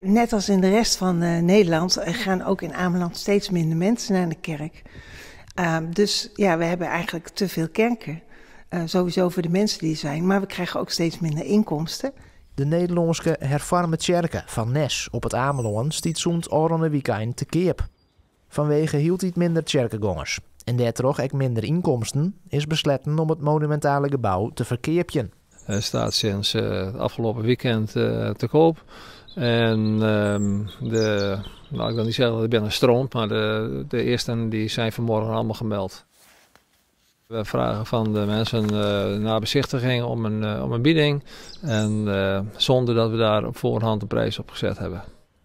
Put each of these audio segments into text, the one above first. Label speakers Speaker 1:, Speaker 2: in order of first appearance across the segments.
Speaker 1: Net als in de rest van Nederland gaan ook in Ameland steeds minder mensen naar de kerk. Dus ja, we hebben eigenlijk te veel kerken. Sowieso voor de mensen die er zijn, maar we krijgen ook steeds minder inkomsten.
Speaker 2: De Nederlandse hervormde kerken van Nes op het Ameland stiet zo'n oranje weekend te keep. Vanwege hield hij minder kerkengangers. En daardoor ook minder inkomsten is besloten om het monumentale gebouw te verkeerpjen.
Speaker 3: Hij staat sinds het afgelopen weekend te koop. En ik wil niet zeggen dat ik ben stroomt, maar de eersten die zijn vanmorgen allemaal gemeld. We vragen van de mensen naar bezichtiging om een bieding. En zonder dat we daar op voorhand een prijs op gezet hebben.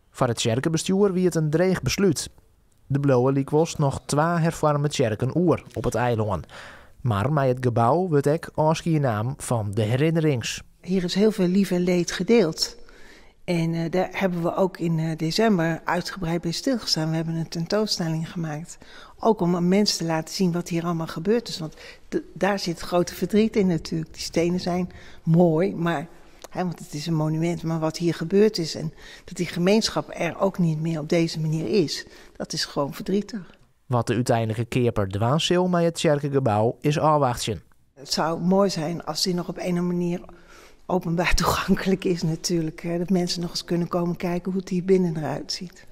Speaker 2: Voor het kerkenbestuur wie het een dreig besluit. De Blauwe liek was nog 2 hervormde kerken oer op het eiland. Maar met het gebouw wordt ook afscheid van de herinnerings.
Speaker 1: Hier is heel veel lief en leed gedeeld. En daar hebben we ook in december uitgebreid bij stilgestaan. We hebben een tentoonstelling gemaakt. Ook om aan mensen te laten zien wat hier allemaal gebeurd is. Want daar zit het grote verdriet in natuurlijk. Die stenen zijn mooi, maar, want het is een monument. Maar wat hier gebeurd is en dat die gemeenschap er ook niet meer op deze manier is. Dat is gewoon verdrietig.
Speaker 2: Wat de uiteindelijke keper dwaanzeel met het kerkengebouw is afwachten.
Speaker 1: Het zou mooi zijn als die nog op een manier openbaar toegankelijk is natuurlijk. Dat mensen nog eens kunnen komen kijken hoe het hier binnen eruit ziet.